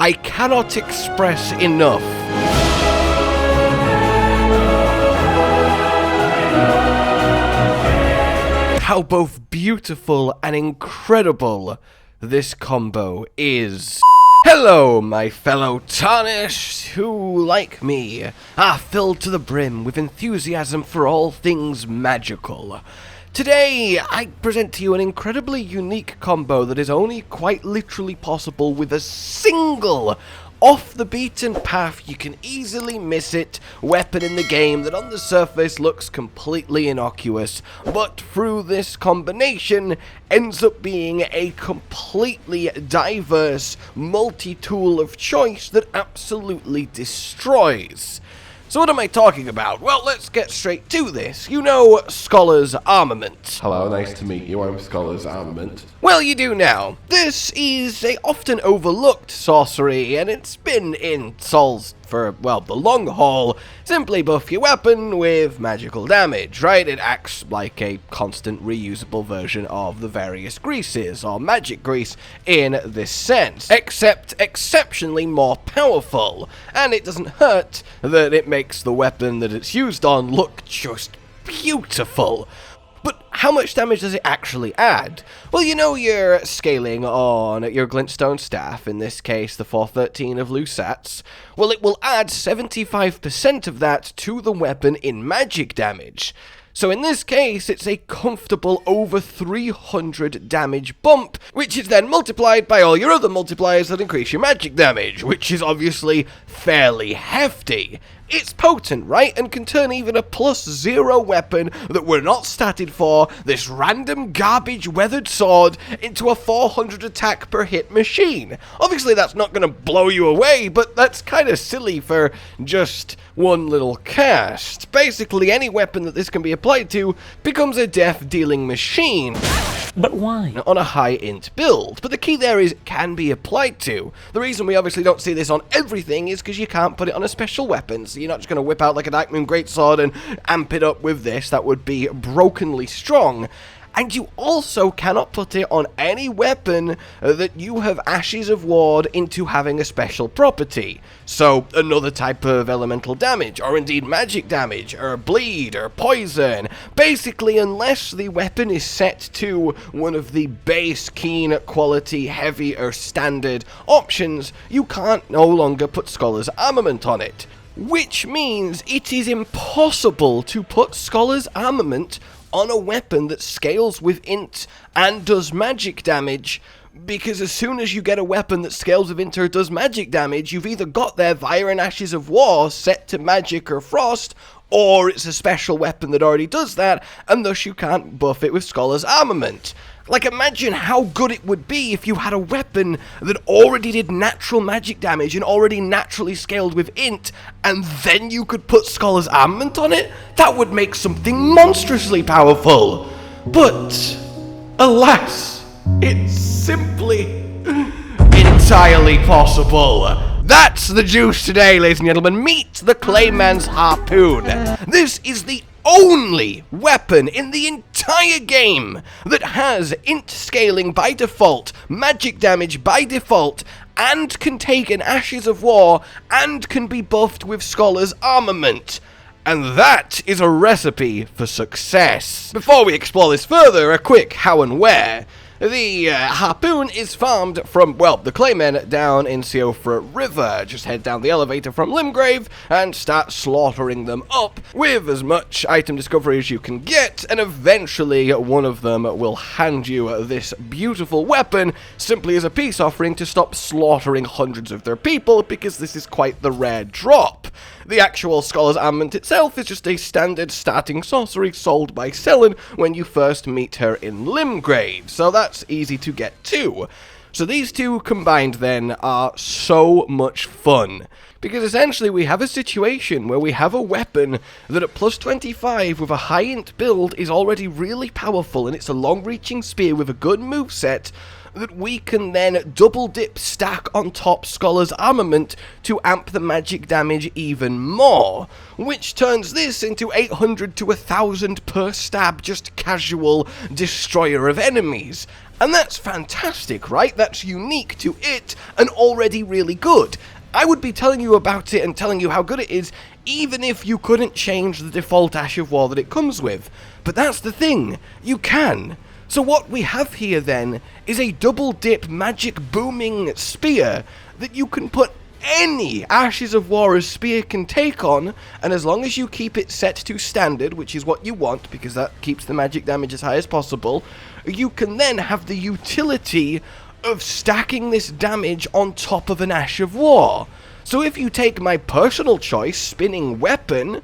I cannot express enough how both beautiful and incredible this combo is. Hello, my fellow tarnished, who, like me, are filled to the brim with enthusiasm for all things magical. Today, I present to you an incredibly unique combo that is only quite literally possible with a single off-the-beaten path, you can easily miss it, weapon in the game that on the surface looks completely innocuous, but through this combination ends up being a completely diverse multi-tool of choice that absolutely destroys. So what am I talking about? Well, let's get straight to this. You know Scholar's Armament. Hello, nice to meet you. I'm Scholar's Armament. Well, you do now. This is a often overlooked sorcery, and it's been in Souls for, well, the long haul. Simply buff your weapon with magical damage, right? It acts like a constant reusable version of the various greases, or magic grease in this sense, except exceptionally more powerful. And it doesn't hurt that it makes the weapon that it's used on look just beautiful. But how much damage does it actually add? Well, you know you're scaling on your glintstone staff, in this case the 413 of Lusat's. Well, it will add 75% of that to the weapon in magic damage. So in this case, it's a comfortable over 300 damage bump, which is then multiplied by all your other multipliers that increase your magic damage, which is obviously fairly hefty. It's potent, right? And can turn even a +0 weapon that we're not statted for, this random garbage weathered sword, into a 400 attack per hit machine. Obviously that's not going to blow you away, but that's kind of silly for just one little cast. Basically any weapon that this can be applied to becomes a death dealing machine. But why? On a high int build. But the key there is can be applied to. The reason we obviously don't see this on everything is because you can't put it on a special weapon. So you're not just going to whip out like a Dark Moon Greatsword and amp it up with this. That would be brokenly strong. And you also cannot put it on any weapon that you have Ashes of Ward into having a special property. So, another type of elemental damage, or indeed magic damage, or bleed, or poison. Basically, unless the weapon is set to one of the base, keen, quality, heavy, or standard options, you can't no longer put Scholar's Armament on it. Which means it is impossible to put Scholar's Armament on a weapon that scales with int and does magic damage, because as soon as you get a weapon that scales with int or does magic damage, you've either got there via an Ashes of War set to magic or frost, or it's a special weapon that already does that, and thus you can't buff it with Scholar's Armament. Like, imagine how good it would be if you had a weapon that already did natural magic damage and already naturally scaled with int, and then you could put Scholar's Armament on it? That would make something monstrously powerful. But, alas, it's simply entirely possible. That's the juice today, ladies and gentlemen. Meet the Clayman's Harpoon. This is the only weapon in the entire game that has int scaling by default, magic damage by default, and can take an Ashes of War, and can be buffed with Scholar's Armament. And that is a recipe for success. Before we explore this further, a quick how and where. The Harpoon is farmed from, well, the Clayman down in Siofra River. Just head down the elevator from Limgrave and start slaughtering them up with as much item discovery as you can get, and eventually one of them will hand you this beautiful weapon simply as a peace offering to stop slaughtering hundreds of their people, because this is quite the rare drop. The actual Scholar's Armament itself is just a standard starting sorcery sold by Selen when you first meet her in Limgrave, so that's easy to get too. So these two combined then are so much fun, because essentially we have a situation where we have a weapon that at plus 25 with a high int build is already really powerful, and it's a long-reaching spear with a good moveset, that we can then double dip stack on top Scholar's Armament to amp the magic damage even more, which turns this into 800 to 1000 per stab, just casual destroyer of enemies. And that's fantastic, right? That's unique to it and already really good. I would be telling you about it and telling you how good it is even if you couldn't change the default Ash of War that it comes with. But that's the thing, you can. So what we have here then is a double dip magic booming spear that you can put any Ashes of War a spear can take on, and as long as you keep it set to standard, which is what you want because that keeps the magic damage as high as possible, you can then have the utility of stacking this damage on top of an Ash of War. So if you take my personal choice, Spinning Weapon,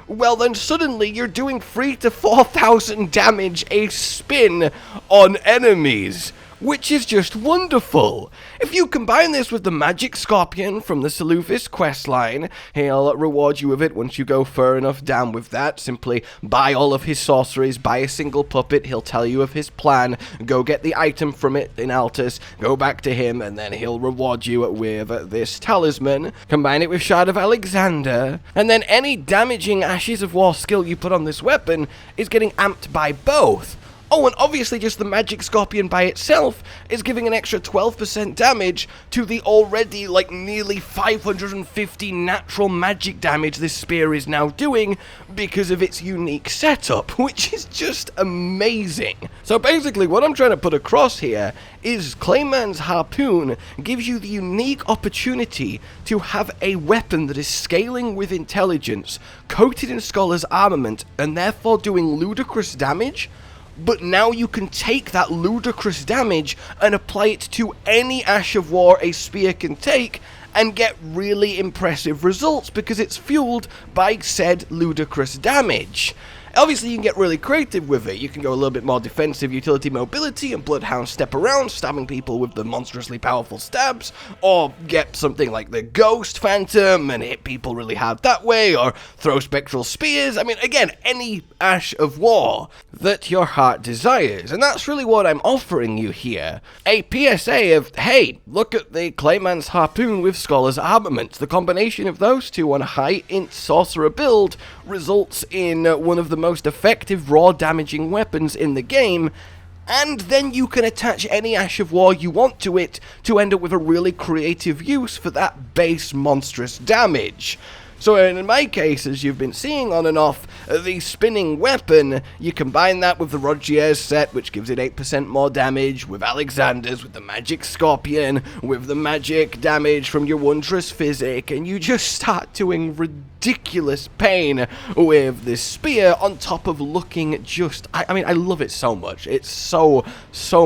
well then suddenly you're doing 3,000 to 4,000 damage a spin on enemies, which is just wonderful. If you combine this with the Magic Scorpion from the Seleuphus questline, he'll reward you with it once you go far enough down with that. Simply buy all of his sorceries, buy a single puppet, he'll tell you of his plan, go get the item from it in Altus, go back to him, and then he'll reward you with this talisman. Combine it with Shard of Alexander, and then any damaging Ashes of War skill you put on this weapon is getting amped by both. Oh, and obviously just the Magic Scorpion by itself is giving an extra 12% damage to the already, like, nearly 550 natural magic damage this spear is now doing because of its unique setup, which is just amazing. So basically what I'm trying to put across here is Clayman's Harpoon gives you the unique opportunity to have a weapon that is scaling with intelligence, coated in Scholar's Armament, and therefore doing ludicrous damage. But now you can take that ludicrous damage and apply it to any Ash of War a spear can take and get really impressive results because it's fueled by said ludicrous damage. Obviously, you can get really creative with it. You can go a little bit more defensive utility mobility and Bloodhound step around, stabbing people with the monstrously powerful stabs, or get something like the Ghost Phantom and hit people really hard that way, or throw spectral spears. I mean, again, any Ash of War that your heart desires, and that's really what I'm offering you here. A PSA of, hey, look at the Clayman's Harpoon with Scholar's Armament. The combination of those two on a high-int sorcerer build results in one of the most effective raw damaging weapons in the game, and then you can attach any Ash of War you want to it to end up with a really creative use for that base monstrous damage. So in my case, as you've been seeing on and off, the Spinning Weapon, you combine that with the Rogier's set, which gives it 8% more damage, with Alexander's, with the Magic Scorpion, with the magic damage from your Wondrous Physic, and you just start doing ridiculous pain with this spear on top of looking just... I mean, I love it so much. It's so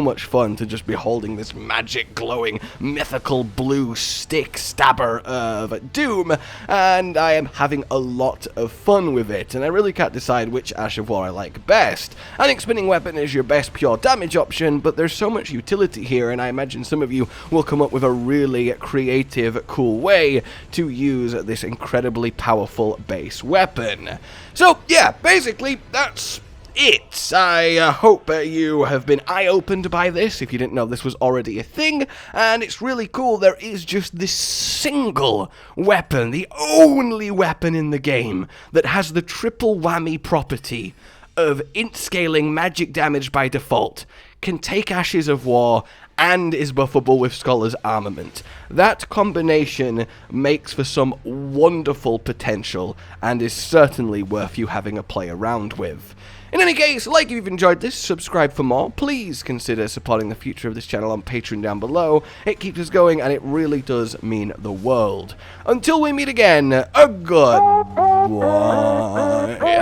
much fun to just be holding this magic, glowing, mythical blue stick stabber of doom, and I am having a lot of fun with it, and I really can't decide which Ash of War I like best. I think Spinning Weapon is your best pure damage option, but there's so much utility here, and I imagine some of you will come up with a really creative, cool way to use this incredibly powerful base weapon. So, yeah, basically, that's it. I hope you have been eye-opened by this, if you didn't know this was already a thing, and it's really cool. There is just this single weapon, the only weapon in the game, that has the triple whammy property of int-scaling magic damage by default, can take Ashes of War, and is buffable with Scholar's Armament. That combination makes for some wonderful potential, and is certainly worth you having a play around with. In any case, like if you've enjoyed this, subscribe for more. Please consider supporting the future of this channel on Patreon down below. It keeps us going, and it really does mean the world. Until we meet again, a goodbye.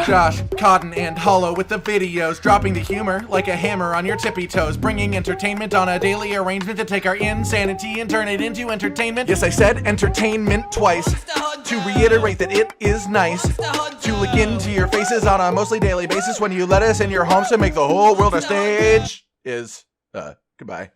Josh, Cotton, and Hollow with the videos, dropping the humor like a hammer on your tippy toes, bringing entertainment on a daily arrangement to take our insanity and turn it into entertainment. Yes, I said entertainment twice, to reiterate that it is nice to look into your faces on a mostly daily basis when you let us in your homes to make the whole world a stage. Goodbye.